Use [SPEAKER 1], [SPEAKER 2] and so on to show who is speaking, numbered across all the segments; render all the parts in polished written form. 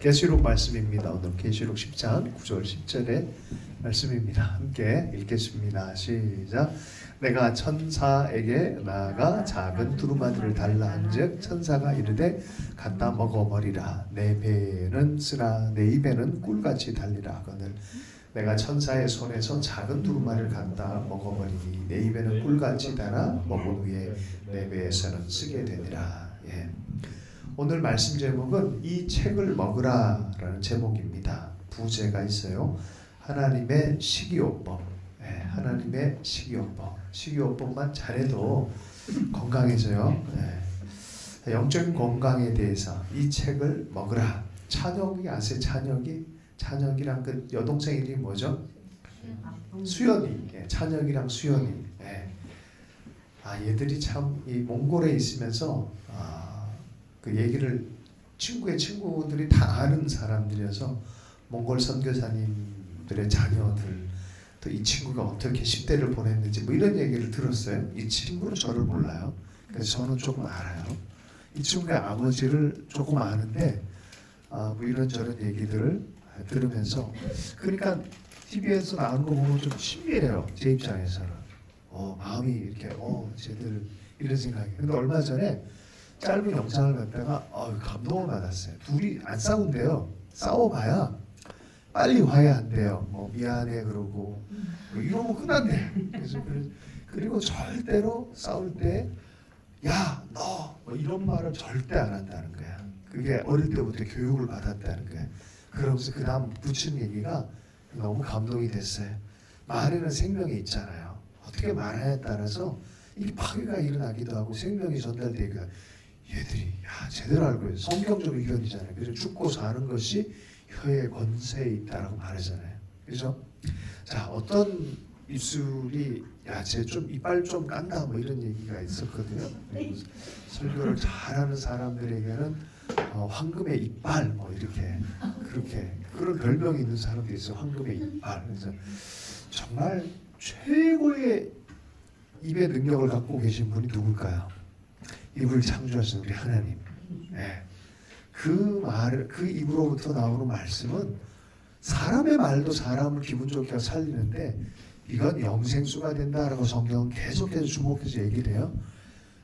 [SPEAKER 1] 계시록 말씀입니다. 오늘 계시록 10장 9절 10절의 말씀입니다. 함께 읽겠습니다. 시작. 내가 천사에게 나아가 작은 두루마리를 달라 한즉 천사가 이르되 갖다 먹어버리라. 내 배는 쓰라 내 입에는 꿀같이 달리라 하거늘 내가 천사의 손에서 작은 두루마리를 갖다 먹어버리니 내 입에는 꿀같이 달아 먹은 후에 내 배에서는 쓰게 되니라. 예. 오늘 말씀 제목은 이 책을 먹으라 라는 제목입니다. 부제가 있어요. 하나님의 식이요법. 예, 하나님의 식이요법. 식이요법만 잘해도 건강해져요. 예. 영적인 건강에 대해서 이 책을 먹으라. 찬혁이 아세요? 찬혁이랑 그 여동생 이름이 뭐죠? 수연이. 예, 찬혁이랑 수연이. 예. 얘들이 참 이 몽골에 있으면서 그 얘기를 친구의 친구들이 다 아는 사람들이어서 몽골 선교사님들의 자녀들 또 이 친구가 어떻게 10대를 보냈는지 뭐 이런 얘기를 들었어요. 이 친구는 저를 몰라요. 그래서 저는 조금 알아요. 이 친구의 아버지를 조금 아는데 뭐 이런저런 얘기들을 들으면서 그러니까 TV에서 나오는 거 보면 좀 신기해요. 제 입장에서는. 마음이 이렇게 쟤들 이런 생각이. 근데 얼마 전에 짧은 영상을 봤다가 감동을 받았어요. 둘이 안 싸운대요. 싸워봐야 빨리 화해한대요. 뭐 미안해 그러고 뭐 이러면 끝난대. 그리고 절대로 싸울 때 야 너 뭐 이런 말을 절대 안 한다는 거야. 그게 어릴 때부터 교육을 받았다는 거야. 그러면서 그 다음 붙인 얘기가 너무 감동이 됐어요. 말에는 생명이 있잖아요. 어떻게 말하냐에 따라서 이 파괴가 일어나기도 하고 생명이 전달되기도 하고 얘들이 제대로 알고 있어요. 성경적 의견이잖아요. 그래서 죽고 사는 것이 혀의 권세에 있다라고 말하잖아요. 그죠? 자, 어떤 입술이 쟤 좀 이빨 좀 깐다 뭐 이런 얘기가 있었거든요. 설교를 잘하는 사람들에게는 황금의 이빨 뭐 이렇게 그렇게 그런 별명이 있는 사람도 있어요. 황금의 이빨. 그래서 정말 최고의 입의 능력을 갖고 계신 분이 누굴까요? 입을 창조하신 우리 하나님. 네. 그 입으로부터 나오는 말씀은 사람의 말도 사람을 기분 좋게 살리는데 이건 영생수가 된다라고 성경은 계속해서 주목해서 얘기를 해요.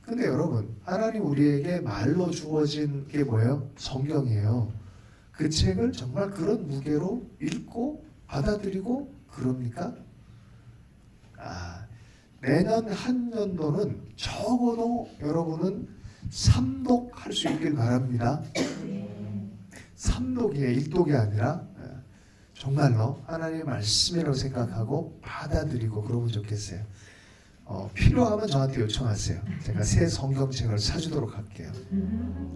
[SPEAKER 1] 근데 여러분, 하나님 우리에게 말로 주어진 게 뭐예요? 성경이에요. 그 책을 정말 그런 무게로 읽고 받아들이고 그럽니까? 내년 한 년도는 적어도 여러분은 3독 할 수 있길 바랍니다. 3독이에요. 1독이 아니라 정말로 하나님의 말씀이라고 생각하고 받아들이고 그러면 좋겠어요. 필요하면 저한테 요청하세요. 제가 새 성경책을 사주도록 할게요.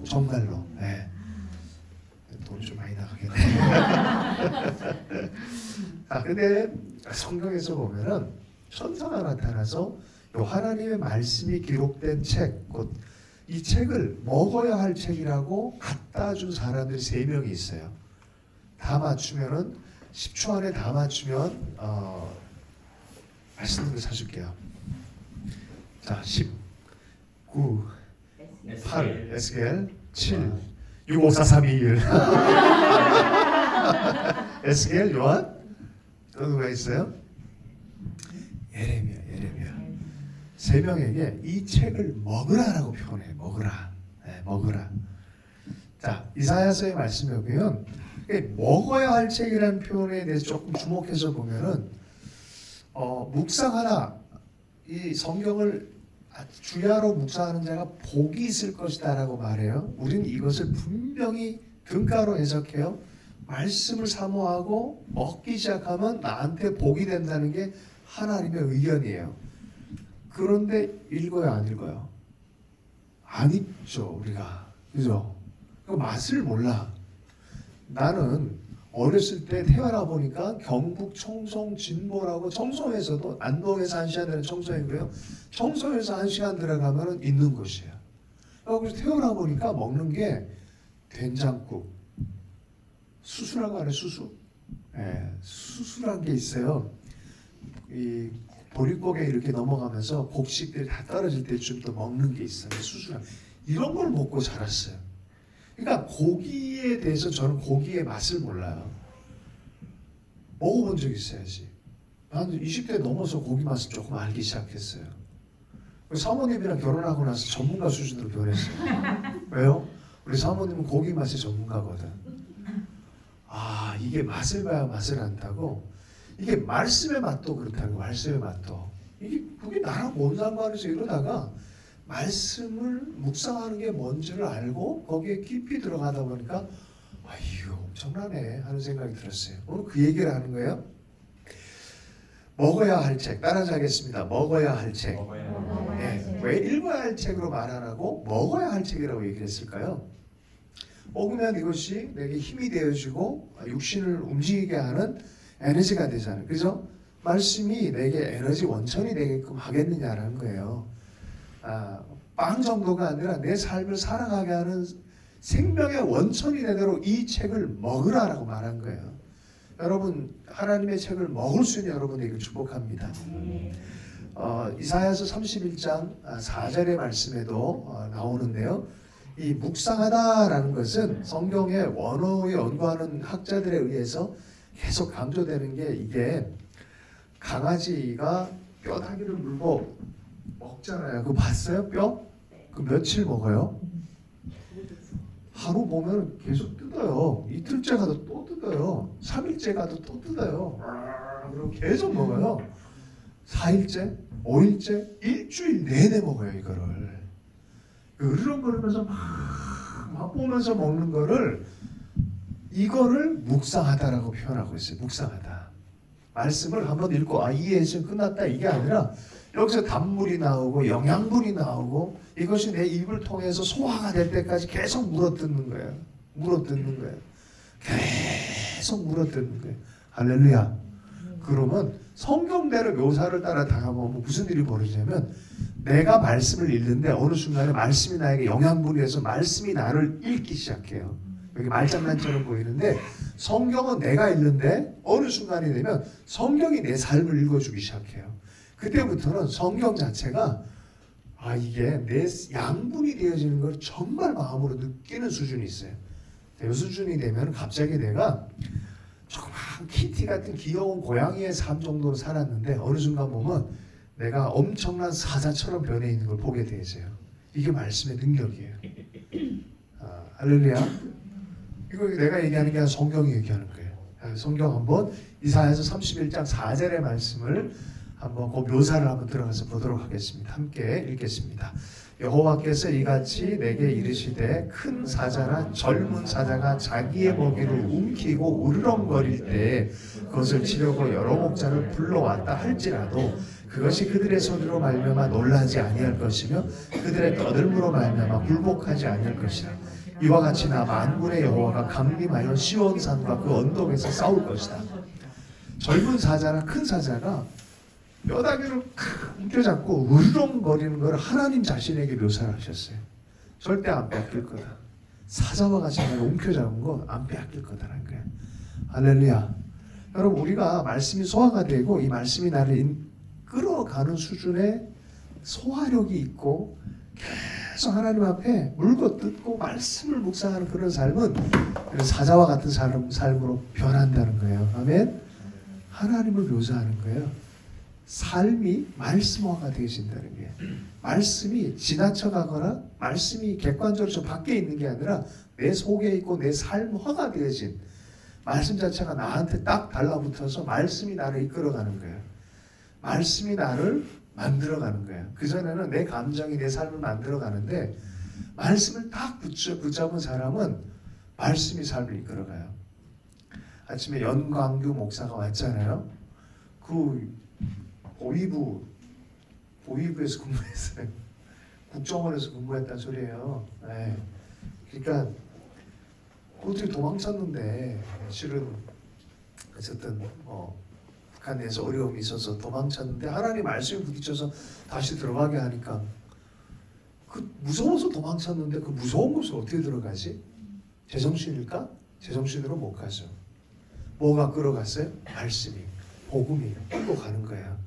[SPEAKER 1] 정말로. 네. 돈이 좀 많이 나가겠네. 근데 성경에서 보면은 천사가 나타나서 요 하나님의 말씀이 기록된 책, 곧 이 책을 먹어야 할 책이라고 갖다 준 사람들이 3명이 있어요. 다 맞추면은 10초 안에 다 맞추면 말씀을 사줄게요. 자, 10, 9, 8, 에스겔, 7, 6, 5, 4, 3, 2, 1. 에스겔, 요한, 또 누가 있어요? 예레미야. 3명에게 이 책을 먹으라라고 표현해. 먹으라. 네, 먹으라. 자, 이사야서의 말씀에 보면 먹어야 할 책이라는 표현에 대해서 조금 주목해서 보면은 묵상하라. 이 성경을 주야로 묵상하는 자가 복이 있을 것이다라고 말해요. 우리는 이것을 분명히 등가로 해석해요. 말씀을 사모하고 먹기 시작하면 나한테 복이 된다는 게 하나님의 의견이에요. 그런데 읽어요, 안 읽어요? 안 읽죠, 우리가. 그죠? 그 맛을 몰라. 나는 어렸을 때 태어나 보니까 경북 청송 진보라고 청송에서도 안동에서 1시간 되는 청송이고요. 청송에서 1시간 들어가면 있는 곳이에요. 그래서 태어나 보니까 먹는 게 된장국, 수수라고 하네, 수수. 네, 수수란 게 있어요. 이 보릿고개 이렇게 넘어가면서 곡식들이 다 떨어질 때쯤 또 먹는 게 있어요. 수수랑 이런 걸 먹고 자랐어요. 그러니까 고기에 대해서 저는 고기의 맛을 몰라요. 먹어본 적 있어야지. 난 20대 넘어서 고기 맛을 조금 알기 시작했어요. 사모님이랑 결혼하고 나서 전문가 수준으로 변했어요. 왜요? 우리 사모님은 고기 맛의 전문가거든. 아, 이게 맛을 봐야 맛을 안다고? 이게 말씀의 맛도 그렇다는 거야. 말씀의 맛도. 그게 나랑 뭔 상관이서 이러다가 말씀을 묵상하는 게 뭔지를 알고 거기에 깊이 들어가다 보니까 아, 이거 엄청나네 하는 생각이 들었어요. 오늘 그 얘기를 하는 거예요. 먹어야 할 책. 따라서 하겠습니다. 먹어야 할 책. 네. 왜 읽어야 할 책으로 말 안 하고 먹어야 할 책이라고 얘기를 했을까요? 먹으면 이것이 내게 힘이 되어지고 육신을 움직이게 하는 에너지가 되잖아요. 그래서 말씀이 내게 에너지 원천이 되게끔 하겠느냐라는 거예요. 빵 정도가 아니라 내 삶을 살아가게 하는 생명의 원천이 되도록 이 책을 먹으라라고 말한 거예요. 여러분 하나님의 책을 먹을 수 있는 여러분에게 축복합니다. 이사야서 31장 4절의 말씀에도 나오는데요. 이 묵상하다라는 것은 성경의 원어에 연구하는 학자들에 의해서 계속 강조되는 게 이게 강아지가 뼈다귀를 물고 먹잖아요. 그거 봤어요? 뼈? 그 며칠 먹어요? 하루 보면 계속 뜯어요. 이틀째 가도 또 뜯어요. 3일째 가도 또 뜯어요. 그리고 계속 먹어요. 4일째, 5일째, 일주일 내내 먹어요. 이거를. 으르렁거리면서 막 보면서 먹는 거를 이거를 묵상하다라고 표현하고 있어요. 묵상하다. 말씀을 한번 읽고 이 예수는 끝났다 이게 아니라 여기서 단물이 나오고 영양분이 나오고 이것이 내 입을 통해서 소화가 될 때까지 계속 물어뜯는 거예요. 물어뜯는 거예요. 계속 물어뜯는 거예요. 할렐루야. 그러면 성경대로 묘사를 따라 다가보면 무슨 일이 벌어지냐면 내가 말씀을 읽는데 어느 순간에 말씀이 나에게 영양분이 돼서 말씀이 나를 읽기 시작해요. 여기 말장난처럼 보이는데 성경은 내가 읽는데 어느 순간이 되면 성경이 내 삶을 읽어주기 시작해요. 그때부터는 성경 자체가 이게 내 양분이 되어지는 걸 정말 마음으로 느끼는 수준이 있어요. 이 수준이 되면 갑자기 내가 조그만 키티 같은 귀여운 고양이의 삶 정도로 살았는데 어느 순간 보면 내가 엄청난 사자처럼 변해 있는 걸 보게 되어져요. 이게 말씀의 능력이에요. 할렐루야. 이거 내가 얘기하는 게 아니라 성경이 얘기하는 거예요. 성경 한번 이사야서 31장 4절의 말씀을 한번 그 묘사를 한번 들어가서 보도록 하겠습니다. 함께 읽겠습니다. 여호와께서 이같이 내게 이르시되 큰 사자나 젊은 사자가 자기의 먹이를 움키고 으르렁거릴 때 그것을 치려고 여러 목자를 불러왔다 할지라도 그것이 그들의 손으로 말미암아 놀라지 아니할 것이며 그들의 떠들므로 말미암아 굴복하지 아니할 것이라. 이와 같이 나 만군의 여호와가 강림하여 시온산과 그 언덕에서 싸울 것이다. 젊은 사자나 큰 사자가 뼈다귀를 움켜잡고 으르렁거리는 걸 하나님 자신에게 묘사를 하셨어요. 절대 안 뺏길 거다. 사자와 같이 내가 움켜잡은 거 안 뺏길 거다라는 거예요. 할렐루야. 여러분 우리가 말씀이 소화가 되고 이 말씀이 나를 끌어가는 수준의 소화력이 있고 계속 하나님 앞에 물고 뜯고 말씀을 묵상하는 그런 삶은 사자와 같은 삶으로 변한다는 거예요. 아멘. 하나님을 묘사하는 거예요. 삶이 말씀화가 되어진다는 게 말씀이 지나쳐가거나 말씀이 객관적으로 저 밖에 있는 게 아니라 내 속에 있고 내 삶화가 되어진 말씀 자체가 나한테 딱 달라붙어서 말씀이 나를 이끌어가는 거예요. 말씀이 나를 만들어가는 거예요. 그전에는 내 감정이 내 삶을 만들어가는데 말씀을 딱 붙잡은 사람은 말씀이 삶을 이끌어가요. 아침에 연광규 목사가 왔잖아요. 그 보위부에서 근무했어요. 국정원에서 근무했다는 소리예요. 네. 그러니까 어떻게 도망쳤는데 실은 어쨌든 북한 내에서 어려움이 있어서 도망쳤는데 하나님 말씀에 부딪혀서 다시 들어가게 하니까 그 무서워서 도망쳤는데 그 무서운 곳을 어떻게 들어가지? 제정신일까? 제정신으로 못 가죠. 뭐가 끌어갔어요? 말씀이, 복음이 끌고 가는 거예요.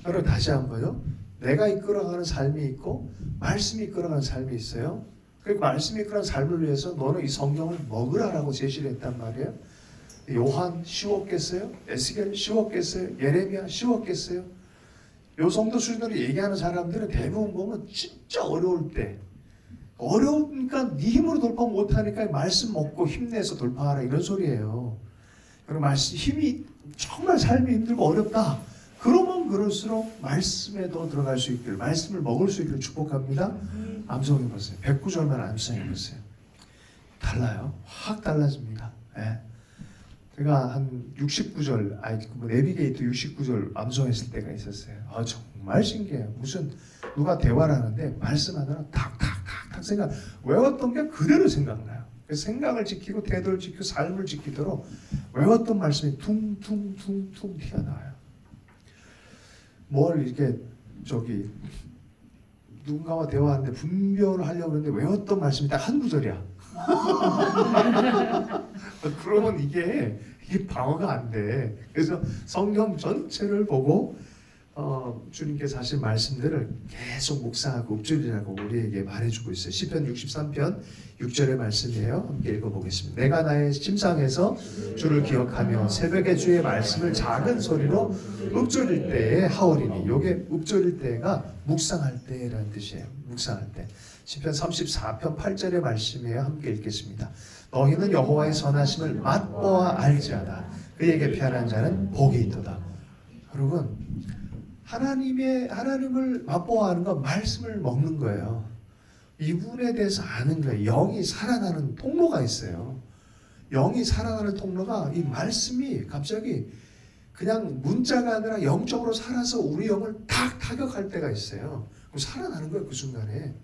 [SPEAKER 1] 여러분 다시 한번요. 내가 이끌어가는 삶이 있고 말씀이 이끌어가는 삶이 있어요. 그리고 말씀이 그런 삶을 위해서 너는 이 성경을 먹으라라고 제시를 했단 말이에요. 요한 쉬웠겠어요? 에스겔 쉬웠겠어요? 예레미야 쉬웠겠어요? 요 정도 수준으로 얘기하는 사람들은 대부분 보면 진짜 어려울 때, 어려우니까 네 힘으로 돌파 못하니까 말씀 먹고 힘내서 돌파하라 이런 소리예요. 그리고 말씀 힘이 정말 삶이 힘들고 어렵다. 그러면 그럴수록 말씀에 더 들어갈 수 있기를, 말씀을 먹을 수 있기를 축복합니다. 암송해 보세요. 109절만 암송해 보세요. 달라요. 확 달라집니다. 예. 제가 한 69절, 내비게이터 69절 암송했을 때가 있었어요. 정말 신기해요. 무슨 누가 대화를 하는데 말씀하느라 탁탁탁탁 생각, 외웠던 게 그대로 생각나요. 생각을 지키고 태도를 지키고 삶을 지키도록 외웠던 말씀이 퉁퉁퉁퉁 튀어나와요. 뭘 이렇게 누군가와 대화하는데 분별을 하려고 하는데 외웠던 말씀이 딱 한 구절이야. 그러면 이게 방어가 안 돼. 그래서 성경 전체를 보고 주님께서 하신 말씀들을 계속 묵상하고 읊조리라고 우리에게 말해주고 있어요. 시편 63편 6절의 말씀이에요. 함께 읽어보겠습니다. 내가 나의 침상에서 주를 기억하며 새벽에 주의 말씀을 작은 소리로 읊조릴 때에 하오리니, 요게 읊조릴 때가 묵상할 때라는 뜻이에요. 묵상할 때. 시편 34편 8절의 말씀이에요. 함께 읽겠습니다. 너희는 여호와의 선하심을 맛보아 알지어다. 그에게 피하는 자는 복이 있도다. 여러분, 하나님을 맛보아하는 건 말씀을 먹는 거예요. 이분에 대해서 아는 거예요. 영이 살아나는 통로가 있어요. 영이 살아나는 통로가 이 말씀이 갑자기 그냥 문자가 아니라 영적으로 살아서 우리 영을 탁 타격할 때가 있어요. 그럼 살아나는 거예요. 그 순간에.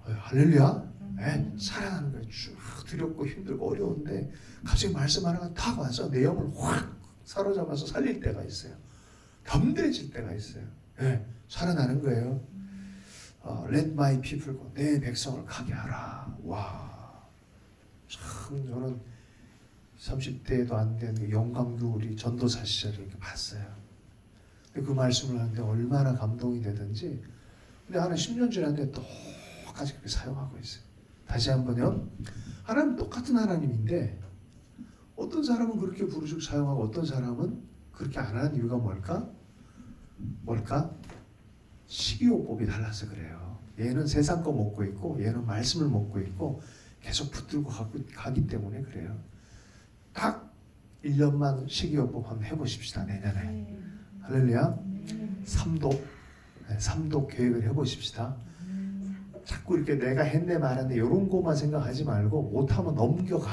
[SPEAKER 1] 할렐루야. 네, 살아나는 거예요. 쭉 두렵고 힘들고 어려운데 갑자기 말씀 하나가 탁 와서 내 영을 확 사로잡아서 살릴 때가 있어요. 담대해질 때가 있어요. 네, 살아나는 거예요. Let my people go. 내 백성을 가게 하라. 와, 참 저는 30대도 안 된 영광도 우리 전도사 시절에 이렇게 봤어요. 그 말씀을 하는데 얼마나 감동이 되든지. 근데 하나 10년 지났는데 똑같이 그렇게 사용하고 있어요. 다시 한번요. 하나님 똑같은 하나님인데 어떤 사람은 그렇게 부르짖고 사용하고 어떤 사람은 그렇게 안 하는 이유가 뭘까? 식이요법이 달라서 그래요. 얘는 세상 거 먹고 있고 얘는 말씀을 먹고 있고 계속 붙들고 가기 때문에 그래요. 딱 1년만 식이요법 한번 해보십시다. 내년에. 할렐루야. 삼독 계획을 해보십시다. 자꾸 이렇게 내가 했네 말았네 이런 거만 생각하지 말고 못하면 넘겨가.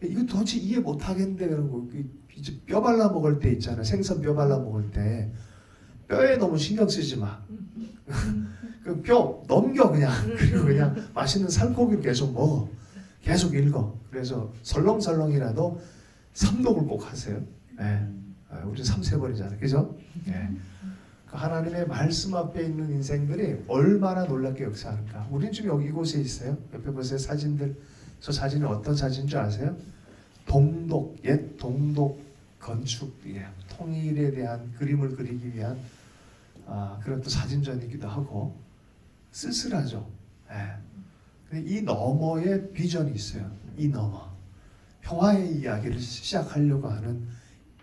[SPEAKER 1] 이거 도대체 이해 못하겠는데 그런 거. 이제 뼈 발라 먹을 때 있잖아. 생선 뼈 발라 먹을 때 뼈에 너무 신경 쓰지 마. 그 뼈 넘겨 그냥. 그리고 그냥 맛있는 살코기를 계속 먹어. 계속 읽어. 그래서 설렁설렁이라도 삼독을 꼭 하세요. 네. 우리 삼세벌이잖아요. 그죠? 네. 하나님의 말씀 앞에 있는 인생들이 얼마나 놀랍게 역사하는가. 우린 지금 여기 이곳에 있어요. 옆에 보세요. 사진들. 저 사진은 어떤 사진인 줄 아세요? 옛 동독 건축, 통일에 대한 그림을 그리기 위한 그런 또 사진전이기도 하고 쓸쓸하죠. 근데 이 너머에 비전이 있어요. 이 너머. 평화의 이야기를 시작하려고 하는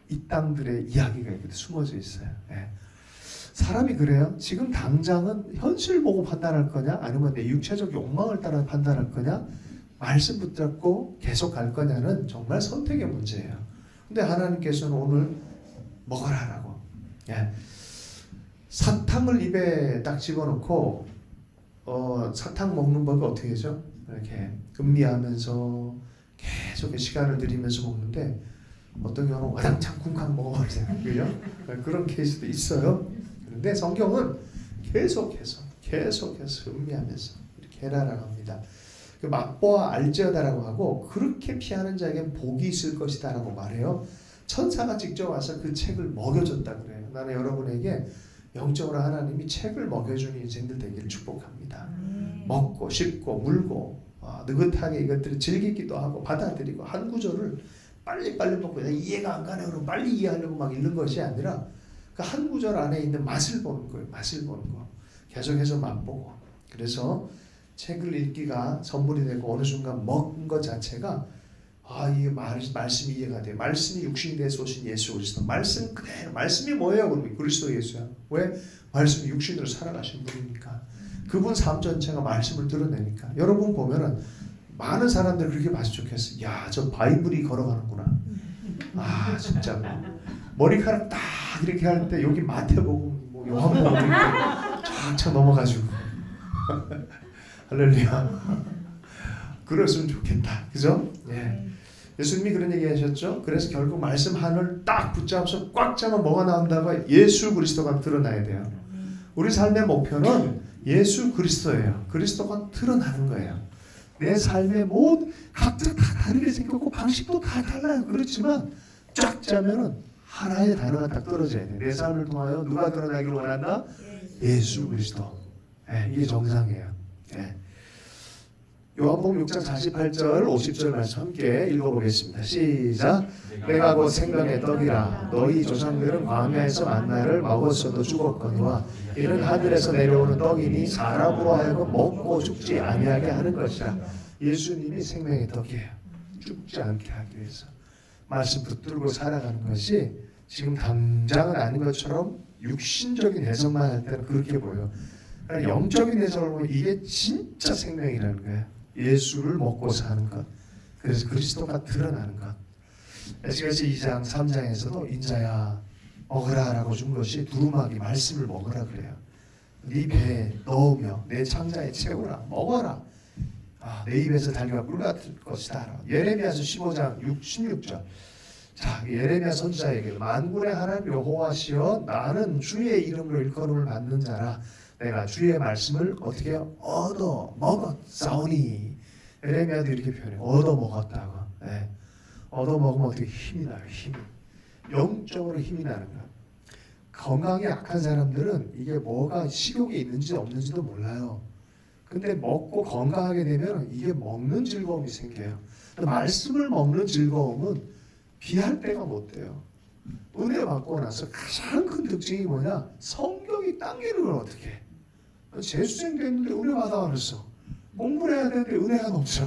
[SPEAKER 1] 이 땅들의 이야기가 이렇게 숨어져 있어요. 사람이 그래요. 지금 당장은 현실 보고 판단할 거냐 아니면 내 육체적 욕망을 따라 판단할 거냐 말씀 붙잡고 계속 갈 거냐는 정말 선택의 문제예요. 근데 하나님께서는 오늘 먹어라라고. 사탕을 입에 딱 집어넣고 사탕 먹는 법이 어떻게 되죠? 이렇게 음미하면서 계속 시간을 들이면서 먹는데 어떤 경우는 와장창 쿵쾅 먹어버리세요. 그죠? 그런 케이스도 있어요. 그런데 성경은 계속해서 음미하면서 이렇게 해라라고 합니다. 그 맛보아 알지어다라고 하고 그렇게 피하는 자에겐 복이 있을 것이다 라고 말해요. 천사가 직접 와서 그 책을 먹여줬다 그래요. 나는 여러분에게 영적으로 하나님이 책을 먹여주는 인생들 되기를 축복합니다. 먹고 씹고 물고 느긋하게 이것들을 즐기기도 하고 받아들이고 한 구절을 빨리빨리 먹고 이해가 안 가네 그러면 빨리 이해하려고 막 읽는 것이 아니라 그 한 구절 안에 있는 맛을 보는 거예요. 맛을 보는 거. 계속해서 맛보고. 그래서 책을 읽기가 선물이 되고 어느 순간 먹은 것 자체가 이게 말씀이 이해가 돼요. 말씀이 육신이 돼서 오신 예수 그리스도. 말씀 그대로. 말씀이 뭐예요? 그러면 그리스도 예수야. 왜? 말씀이 육신으로 살아가신 분이니까. 그분 삶 전체가 말씀을 드러내니까. 여러분 보면은 많은 사람들 그렇게 봤으면 좋겠어요. 야, 저 바이블이 걸어가는구나. 진짜 머리카락 딱 이렇게 할 때 여기 마태복음, 뭐 요한복음 이렇게 쫙쫙 넘어가지고 할렐루야. 그랬으면 좋겠다. 그죠? 예. 예수님이 그런 얘기 하셨죠? 그래서 결국 말씀 하늘 딱 붙잡아서 꽉 잡으면 뭐가 나온다고? 예수 그리스도가 드러나야 돼요. 우리 삶의 목표는 예수 그리스도예요. 그리스도가 드러나는 거예요. 내 삶의 모든 각자 다 다르게 생겼고 방식도 다 달라요. 그렇지만 쫙 짜면은 하나의 단어가 딱 떨어져야 돼. 내 삶을 통하여 누가 드러나기를 원한다? 예수 그리스도. 네, 이게 정상이에요. 네. 요한복음 6장 48절 50절 말씀 함께 읽어보겠습니다. 시작. 내가 곧 생명의 떡이라. 너희 조상들은 광야에서 만나를 먹었어도 죽었거니와 이는 하늘에서 내려오는 떡이니 사람으로 하여금 먹고 죽지 아니하게 하는 것이라. 예수님이 생명의 떡이에요. 죽지 않게 하기 위해서. 말씀 붙들고 살아가는 것이 지금 당장은 아닌 것처럼 육신적인 해석만 할 때는 그렇게 보여요. 그러니까 영적인 해석을 보면 이게 진짜 생명이라는 거예요. 예수를 먹고 사는 것. 그래서 그리스도가 드러나는 것. 에스겔서 2장 3장에서도 인자야 먹으라 라고 준 것이 두루마기 말씀을 먹으라 그래요. 네 배에 넣으며 내 창자에 채우라. 먹어라. 내 입에서 달려가 물 같을 것이다. 예레미야서 15장 16절. 자, 예레미야 선지자에게 만군의 하나님 여호와시여 나는 주의 이름으로 일컬음을 받는 자라. 내가 주의 말씀을 어떻게 얻어 먹었사오니. 예레미야도 이렇게 표현해요. 얻어 먹었다고. 네. 얻어 먹으면 어떻게 힘이 나요. 힘이. 영적으로 힘이 나는 거야. 건강이 약한 사람들은 이게 뭐가 식욕이 있는지 없는지도 몰라요. 근데 먹고 건강하게 되면 이게 먹는 즐거움이 생겨요. 말씀을 먹는 즐거움은 비할 때가 못 돼요. 은혜 받고 나서 가장 큰 특징이 뭐냐? 성경이 당기는 걸 어떻게 해? 재수생 됐는데 은혜 받아버렸어. 공부를 해야 되는데 은혜가 넘쳐.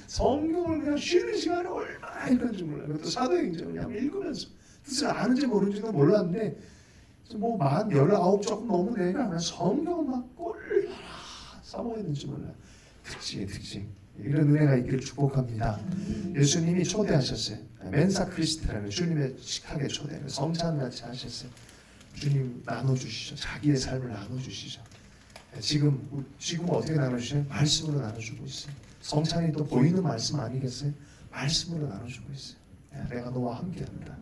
[SPEAKER 1] 성경을 그냥 쉬는 시간에 얼마나 읽는지 몰라요. 그것도 사도행전을 그냥 읽으면서 뜻을 아는지 모르는지도 몰랐는데 뭐 만 19 조금 넘은 애가 그냥 성경을 막 꼴라 써먹었는지 몰라요. 특징. 이런 은혜가 있기를 축복합니다. 예수님이 초대하셨어요. 멘사 크리스트라는 주님의 식탁에 초대를 성찬같이 하셨어요. 주님 나눠주시죠. 자기의 삶을 나눠주시죠. 지금 어떻게 나눠주세요? 말씀으로 나눠주고 있어요. 성찬이 또 보이는 말씀 아니겠어요? 말씀으로 나눠주고 있어요. 내가 너와 함께한다.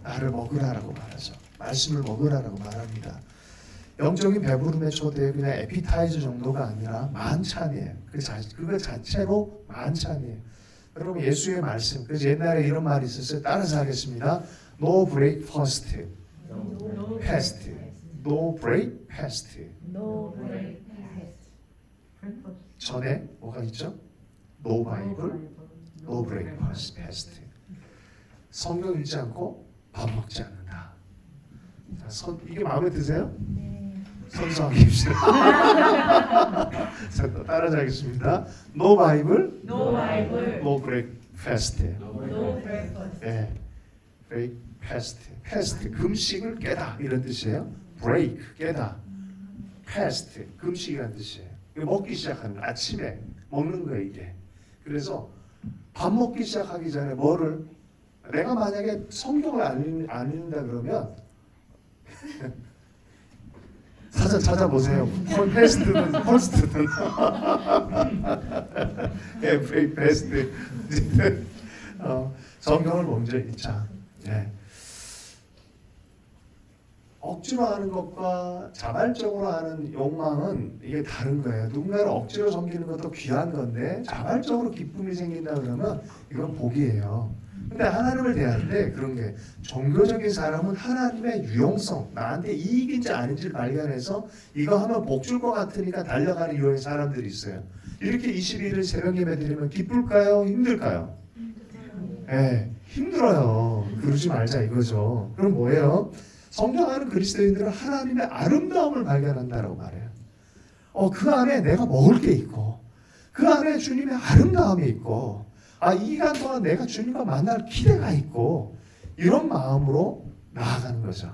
[SPEAKER 1] 나를 먹으라라고 말하죠. 말씀을 먹으라라고 말합니다. 영적인 배부름의 초대 그냥 에피타이저 정도가 아니라 만찬이에요. 그거 자체로 만찬이에요. 여러분 예수의 말씀. 그래서 옛날에 이런 말이 있었어요. 따라서 하겠습니다. No breakfast, fast. No break fast.
[SPEAKER 2] No break fast.
[SPEAKER 1] 전에 뭐가 있죠? No Bible, no breakfast, fast. 성경 읽지 않고 밥 먹지 않는다. 자, 이게 마음에 드세요?
[SPEAKER 2] 네.
[SPEAKER 1] 선수하게 합시다. 자, 따라서 하겠습니다. No Bible,
[SPEAKER 2] No Bible.
[SPEAKER 1] no breakfast.
[SPEAKER 2] No breakfast.
[SPEAKER 1] 네, break fast. fast 금식을 깨다 이런 뜻이에요. break 깨다. fast 금식이라는 뜻이에요. 먹기 시작하는 거. 아침에 먹는 거예요 이게. 그래서 밥 먹기 시작하기 전에 뭐를 내가 만약에 성경을 안 읽는다 그러면 찾아보세요. 패스트든 퍼스트든 브레이크 패스트. 성경을 먼저 읽자. 네. 억지로 하는 것과 자발적으로 하는 욕망은 이게 다른 거예요. 누군가를 억지로 섬기는 것도 귀한 건데 자발적으로 기쁨이 생긴다 그러면 이건 복이에요. 근데 하나님을 대할 때 그런 게 종교적인 사람은 하나님의 유용성, 나한테 이익인지 아닌지를 발견해서 이거 하면 복 줄 것 같으니까 달려가는 유형의 사람들이 있어요. 이렇게 22일 새벽 예배 드리면 기쁠까요? 힘들까요? 네, 힘들어요. 그러지 말자 이거죠. 그럼 뭐예요? 성장하는 그리스도인들은 하나님의 아름다움을 발견한다라고 말해요. 그 안에 내가 먹을 게 있고 그 안에 주님의 아름다움이 있고 이 기간 동안 내가 주님과 만날 기대가 있고 이런 마음으로 나아가는 거죠.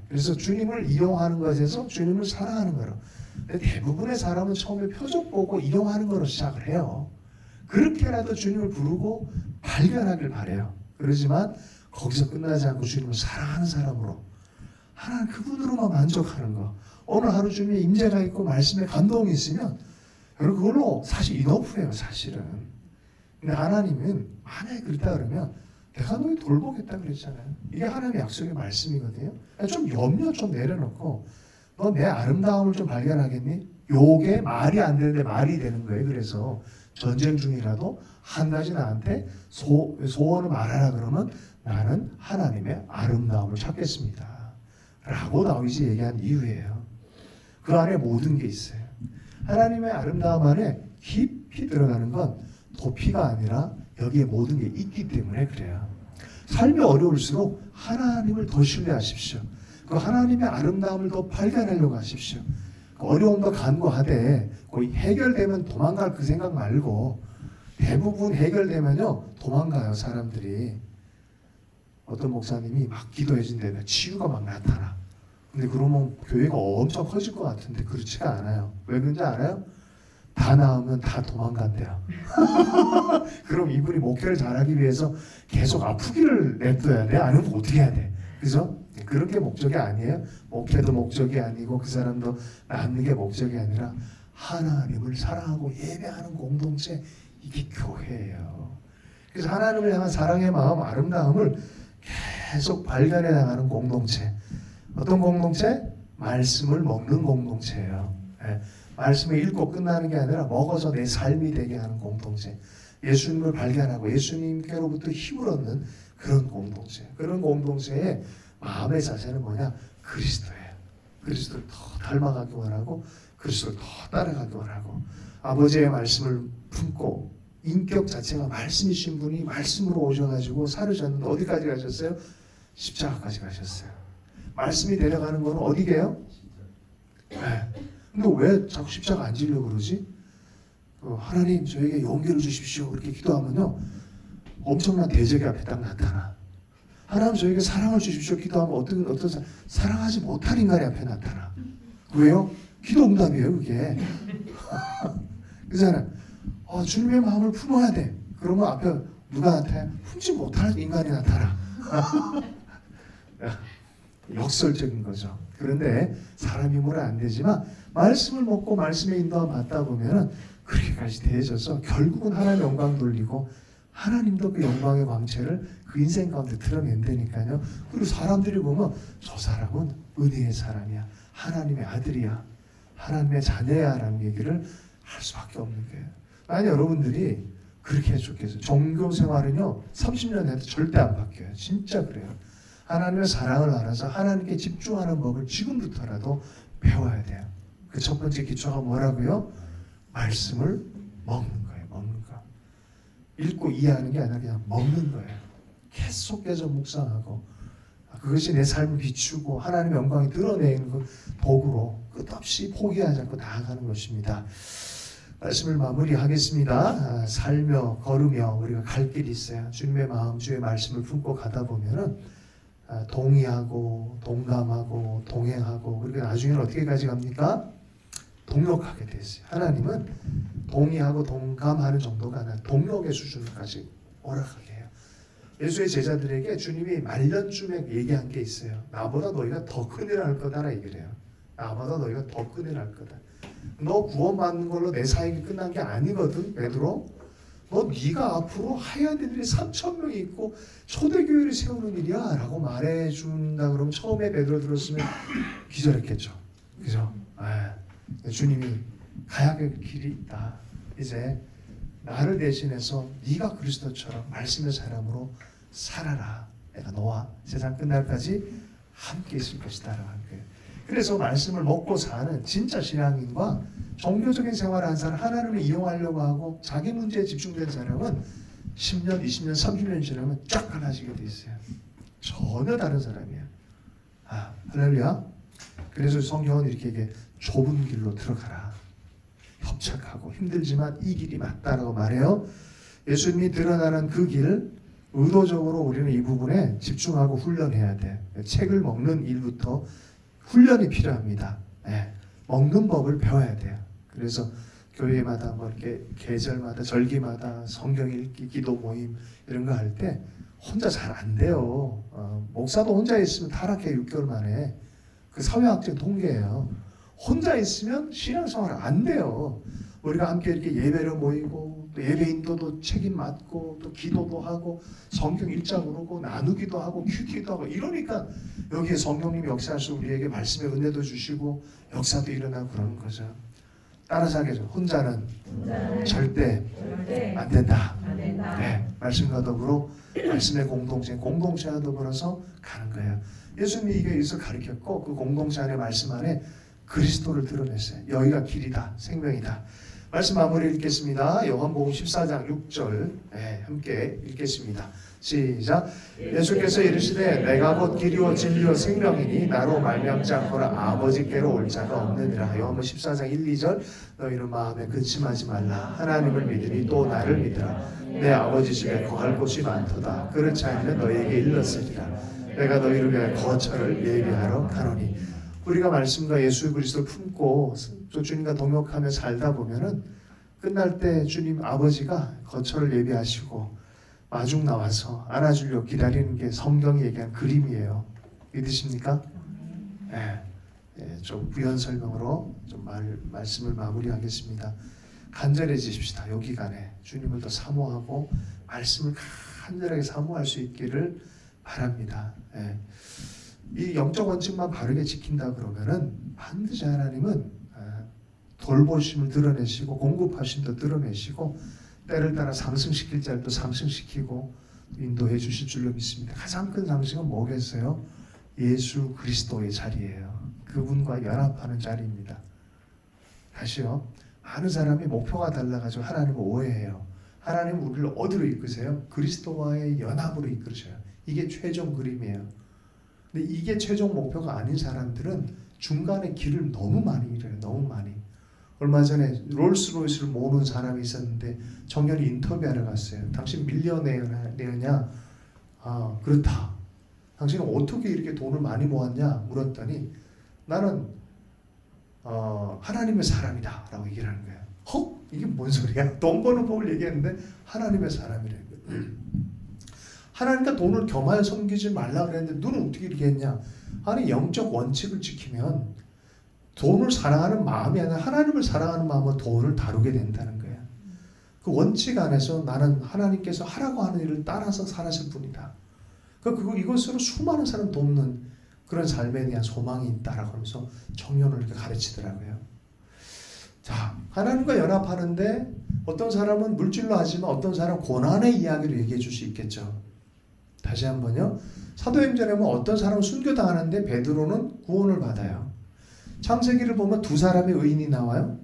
[SPEAKER 1] 그래서 주님을 이용하는 것에서 주님을 사랑하는 거로. 근데 대부분의 사람은 처음에 표적 보고 이용하는 거로 시작을 해요. 그렇게라도 주님을 부르고 발견하길 바래요. 그러지만 거기서 끝나지 않고 주님을 사랑하는 사람으로 하나님 그분으로만 만족하는 거. 오늘 하루 주님의 임재가 있고 말씀에 감동이 있으면 여러분 그걸로 사실 이너프예요. 사실은. 근데 하나님은 만약에 그렇다 그러면 내가 너희 돌보겠다 그랬잖아요. 이게 하나님의 약속의 말씀이거든요. 좀 염려 좀 내려놓고 너 내 아름다움을 좀 발견하겠니? 요게 말이 안 되는데 말이 되는 거예요. 그래서 전쟁 중이라도 한 가지 나한테 소원을 말하라 그러면 나는 하나님의 아름다움을 찾겠습니다. 라고 다윗이 얘기한 이유예요. 그 안에 모든 게 있어요. 하나님의 아름다움 안에 깊이 들어가는 건 도피가 아니라 여기에 모든 게 있기 때문에 그래요. 삶이 어려울수록 하나님을 더 신뢰하십시오. 그 하나님의 아름다움을 더 발견하려고 하십시오. 어려움도 간과하되 거의 해결되면 도망갈 그 생각 말고 대부분 해결되면요 도망가요. 사람들이. 어떤 목사님이 막 기도해 준다면 치유가 막 나타나. 근데 그러면 교회가 엄청 커질 것 같은데 그렇지가 않아요. 왜 그런지 알아요? 다 나으면 다 도망간대요. 그럼 이분이 목회를 잘하기 위해서 계속 아프기를 냅둬야 돼? 아니면 어떻게 해야 돼? 그죠? 그런 게 목적이 아니에요. 목회도 목적이 아니고 그 사람도 낫는 게 목적이 아니라 하나님을 사랑하고 예배하는 공동체, 이게 교회예요. 그래서 하나님을 향한 사랑의 마음, 아름다움을 계속 발견해 나가는 공동체. 어떤 공동체? 말씀을 먹는 공동체예요. 말씀을 읽고 끝나는 게 아니라 먹어서 내 삶이 되게 하는 공동체. 예수님을 발견하고 예수님께로부터 힘을 얻는 그런 공동체. 그런 공동체의 마음의 자세는 뭐냐? 그리스도예요. 그리스도를 더 닮아가기 원하고 그리스도를 더 따라가기 원하고 아버지의 말씀을 품고 인격 자체가 말씀이신 분이 말씀으로 오셔가지고 사르셨는데 어디까지 가셨어요? 십자가까지 가셨어요. 말씀이 데려가는 건 어디게요? 근데 왜 자꾸 십자가 안 지려고 그러지? 하나님 저에게 용기를 주십시오. 그렇게 기도하면요 엄청난 대적이 앞에 딱 나타나. 하나님 저에게 사랑을 주십시오. 기도하면 어떤 사랑하지 못할 인간이 앞에 나타나. 왜요? 기도 응답이에요 그게. 그잖아요. 주님의 마음을 품어야 돼. 그러면 앞에 누가 나타나? 품지 못할 인간이 나타나. 역설적인 거죠. 그런데 사람 힘으로 안 되지만 말씀을 먹고 말씀의 인도함 받다 보면은 그렇게까지 대해져서 결국은 하나님의 영광 돌리고 하나님도 그 영광의 광채를 그 인생 가운데 드러낸다니까요. 그리고 사람들이 보면 저 사람은 은혜의 사람이야. 하나님의 아들이야. 하나님의 자녀야 라는 얘기를 할 수밖에 없는 거예요. 아니 여러분들이 그렇게 해줬겠어요. 종교 생활은요 30년 해도 절대 안 바뀌어요. 진짜 그래요. 하나님의 사랑을 알아서 하나님께 집중하는 법을 지금부터라도 배워야 돼요. 그 첫 번째 기초가 뭐라고요? 말씀을 먹는 거예요. 먹는 거. 읽고 이해하는 게 아니라 그냥 먹는 거예요. 계속해서 묵상하고 그것이 내 삶을 비추고 하나님의 영광이 드러내는 그 도구로 끝없이 포기하지 않고 나아가는 것입니다. 말씀을 마무리하겠습니다. 살며 걸으며 우리가 갈 길이 있어요. 주님의 마음, 주의 말씀을 품고 가다 보면은 동의하고 동감하고 동행하고 그리고 나중에는 어떻게까지 갑니까? 동력하게 됐어요. 하나님은 동의하고 동감하는 정도가 아니라 동력의 수준까지 오락하게 해요. 예수의 제자들에게 주님이 말년쯤에 얘기한 게 있어요. 나보다 너희가 더 큰일 할 거다라 얘기를 해요. 나보다 너희가 더 큰일 할 거다. 너 구원받는 걸로 내 사역이 끝난 게 아니거든 베드로. 너 네가 앞으로 하얀 애들이 3,000명이 있고 초대교회를 세우는 일이야 라고 말해준다 그러면 처음에 베드로 들었으면 기절했겠죠. 그죠? 주님이 가야 할 길이 있다. 이제 나를 대신해서 네가 그리스도처럼 말씀의 사람으로 살아라. 내가 너와 세상 끝날까지 함께 있을 것이다 라는 거예요. 그래서 말씀을 먹고 사는 진짜 신앙인과 종교적인 생활을 한 사람, 하나님을 이용하려고 하고 자기 문제에 집중된 사람은 10년, 20년, 30년 지나면 쫙 갈라지게 돼 있어요. 전혀 다른 사람이에요. 할렐루야. 그래서 성경은 이렇게 얘기해. 좁은 길로 들어가라. 협착하고 힘들지만 이 길이 맞다라고 말해요. 예수님이 드러나는 그 길, 의도적으로 우리는 이 부분에 집중하고 훈련해야 돼. 책을 먹는 일부터 훈련이 필요합니다. 네. 먹는 법을 배워야 돼요. 그래서 교회마다 뭐 이렇게 계절마다 절기마다 성경 읽기, 기도 모임 이런 거 할 때 혼자 잘 안 돼요. 목사도 혼자 있으면 타락해 6개월 만에. 그 사회학적 통계예요. 혼자 있으면 신앙생활 안 돼요. 우리가 함께 이렇게 예배를 모이고 또 예배 인도도 책임 맡고 또 기도도 하고 성경 읽자 그러고 나누기도 하고 큐티도 하고 이러니까 여기에 성령님이 역사하셔서 우리에게 말씀의 은혜도 주시고 역사도 일어나고 그러는 거죠. 따라서 하겠죠. 혼자는 절대 안 된다. 네, 말씀과 더불어 말씀의 공동체와 더불어서 가는 거예요. 예수님이 이게 여기서 가르쳤고 그 공동체 안에 말씀 안에 그리스도를 드러냈어요. 여기가 길이다, 생명이다. 말씀 마무리 읽겠습니다. 요한복음 14장 6절 함께 읽겠습니다. 시작. 예수께서 이르시되 내가 곧 길이요 진리요 생명이니 나로 말미암지 않고는 아버지께로 올 자가 없느니라. 요한복음 14장 1, 2절 너희는 마음에 근심하지 말라. 하나님을 믿으니 또 나를 믿으라. 내 아버지 집에 거할 곳이 많도다. 그렇지 않으면 너희에게 일렀으리라. 내가 너희를 위하여 거처를 예비하러 가노니. 우리가 말씀과 예수 그리스도를 품고 또 주님과 동역하며 살다 보면은 끝날 때 주님 아버지가 거처를 예비하시고 마중 나와서 안아주려고 기다리는 게 성경이 얘기한 그림이에요. 믿으십니까? 네, 좀 부연 설명으로 좀 말씀을 마무리하겠습니다. 간절해지십시다. 요 기간에 주님을 더 사모하고 말씀을 간절하게 사모할 수 있기를 바랍니다. 네. 이 영적 원칙만 바르게 지킨다 그러면은 반드시 하나님은 돌보심을 드러내시고 공급하심도 드러내시고 때를 따라 상승시킬 자를 또 상승시키고 인도해 주실 줄로 믿습니다. 가장 큰 상승은 뭐겠어요? 예수 그리스도의 자리예요. 그분과 연합하는 자리입니다. 다시요. 많은 사람이 목표가 달라가지고 하나님을 오해해요. 하나님은 우리를 어디로 이끄세요? 그리스도와의 연합으로 이끌으셔요. 이게 최종 그림이에요. 근데 이게 최종 목표가 아닌 사람들은 중간에 길을 너무 많이 잃어요. 너무 많이. 얼마 전에 롤스로이스를 모으는 사람이 있었는데 정연이 인터뷰하러 갔어요. 당신 밀리어네어냐? 아, 그렇다. 당신은 어떻게 이렇게 돈을 많이 모았냐? 물었더니 나는 하나님의 사람이다 라고 얘기를 하는 거예요. 헉? 이게 뭔 소리야? 돈 버는 법을 얘기했는데 하나님의 사람이래. 하나님과 돈을 겸하여 섬기지 말라 그랬는데 너는 어떻게 이렇게 했냐? 아니 영적 원칙을 지키면 돈을 사랑하는 마음이 아니라 하나님을 사랑하는 마음으로 돈을 다루게 된다는 거야. 그 원칙 안에서 나는 하나님께서 하라고 하는 일을 따라서 살았을 뿐이다. 이것으로 수많은 사람 돕는 그런 삶에 대한 소망이 있다라고 하면서 청년을 이렇게 가르치더라고요. 자, 하나님과 연합하는데 어떤 사람은 물질로 하지만 어떤 사람은 고난의 이야기를 얘기해 줄 수 있겠죠. 다시 한번요. 사도행전에 보면 어떤 사람은 순교당하는데 베드로는 구원을 받아요. 창세기를 보면 두 사람의 의인이 나와요.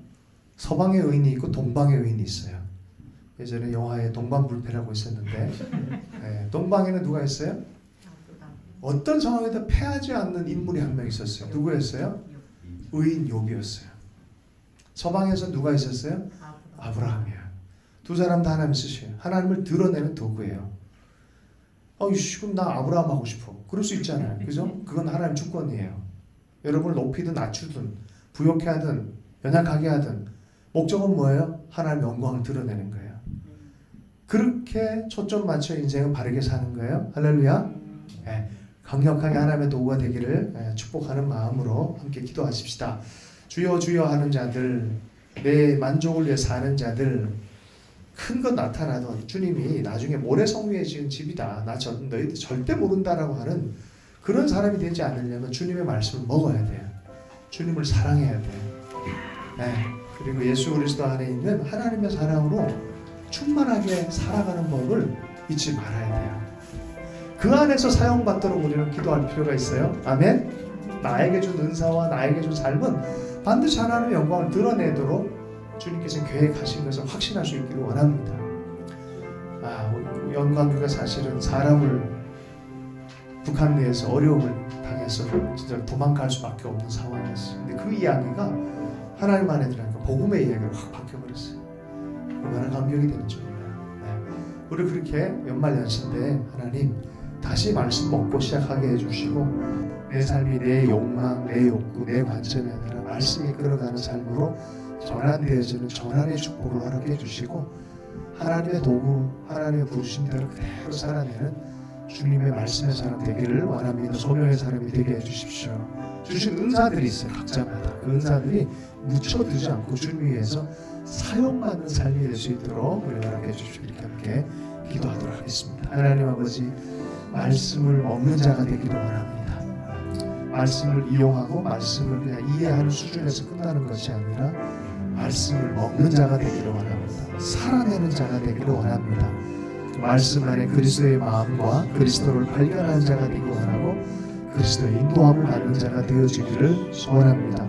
[SPEAKER 1] 서방의 의인이 있고 동방의 의인이 있어요. 예전에 영화에 동방불패라고 있었는데 네, 동방에는 누가 있어요? 어떤 상황에도 패하지 않는 인물이 한 명 있었어요. 누구였어요? 의인 욥이었어요. 서방에서 누가 있었어요? 아브라함이에요. 두 사람 다 하나님 쓰셔요. 하나님을 드러내는 도구예요. 그럼 나 아브라함 하고 싶어. 그럴 수 있잖아요. 그죠? 그건 하나님 주권이에요. 여러분을 높이든 낮추든 부욕해 하든 연약하게 하든 목적은 뭐예요? 하나님의 영광을 드러내는 거예요. 그렇게 초점 맞춰 인생은 바르게 사는 거예요. 할렐루야. 네, 강력하게 하나님의 도구가 되기를 축복하는 마음으로 함께 기도하십시다. 주여 주여 하는 자들, 내 만족을 위해 사는 자들, 큰 것 나타나던 주님이 나중에 모래성 위에 지은 집이다. 너희들 절대 모른다라고 하는 그런 사람이 되지 않으려면 주님의 말씀을 먹어야 돼요. 주님을 사랑해야 돼요. 네. 그리고 예수 그리스도 안에 있는 하나님의 사랑으로 충만하게 살아가는 법을 잊지 말아야 돼요. 그 안에서 사용받도록 우리는 기도할 필요가 있어요. 아멘. 나에게 준 은사와 나에게 준 삶은 반드시 하나님의 영광을 드러내도록 주님께서 계획하신 것을 확신할 수 있기를 원합니다. 영광교가 사실은 사람을 북한 내에서 어려움을 당해서 진짜 도망갈 수밖에 없는 상황이었어요. 근데 그 이야기가 하나님 안에 들어가니까 복음의 이야기로 확 바뀌어버렸어요. 얼마나 감격이 되는지 몰라요. 네. 우리 그렇게 연말연시 때 하나님 다시 말씀 먹고 시작하게 해주시고 내 삶이 내 욕망, 내 욕구, 내 관점이 아니라 말씀이 끌어가는 삶으로 전환되어지는 전환의 축복을 허락해 주시고 하나님의 도구, 하나님의 부르심대로 그대로 살아내는 주님의 말씀의 사람 되기를 원합니다. 소명의 사람이 되게 해주십시오. 주신 은사들이 있어요. 각자마다. 그 은사들이 묻혀두지 않고 주님 위해서 사용받는 삶이 될 수 있도록 우리 허락해 주십시오. 이렇게 함께 기도하도록 하겠습니다. 하나님 아버지, 말씀을 먹는 자가 되기를 원합니다. 말씀을 이용하고 말씀을 그냥 이해하는 수준에서 끝나는 것이 아니라 말씀을 먹는 자가 되기를 원합니다. 살아내는 자가 되기를 원합니다. 말씀 안에 그리스도의 마음과 그리스도를 발견하는 자가 되기를 원하고 그리스도의 인도함을 받는 자가 되어지기를 소원합니다.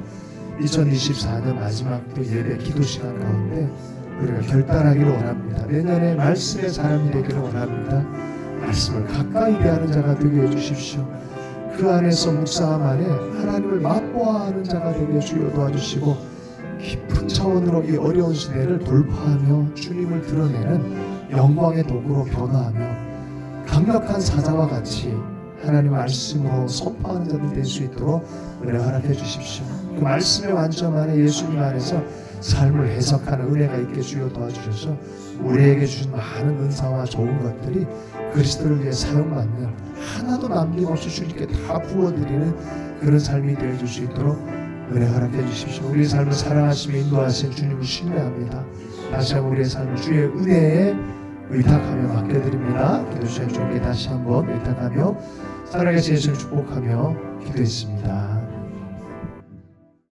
[SPEAKER 1] 2024년 마지막 또 예배 기도 시간 가운데 우리가 결단하기를 원합니다. 내년에 말씀의 사람이 되기를 원합니다. 말씀을 가까이 대하는 자가 되게 해주십시오. 그 안에서 묵상함 안에 하나님을 맛보아하는 자가 되게 주여 도와주시고 깊은 차원으로 이 어려운 시대를 돌파하며 주님을 드러내는 영광의 도구로 변화하며 강력한 사자와 같이 하나님 말씀으로 선포하는 자들 될 수 있도록 은혜 허락해 주십시오. 그 말씀의 완전 안에 예수님 안에서 삶을 해석하는 은혜가 있게 주여 도와주셔서 우리에게 주신 많은 은사와 좋은 것들이 그리스도를 위해 사용받는 하나도 남김없이 주님께 다 부어드리는 그런 삶이 되어줄 수 있도록 은혜 허락해 주십시오. 우리의 삶을 사랑하시며 인도하신 주님을 신뢰합니다. 다시 한번 우리의 삶을 주의 은혜에 의탁하며 맡겨드립니다. 기도주신 주님께 다시 한번 의탁하며 살아계신 예수를 축복하며 기도했습니다.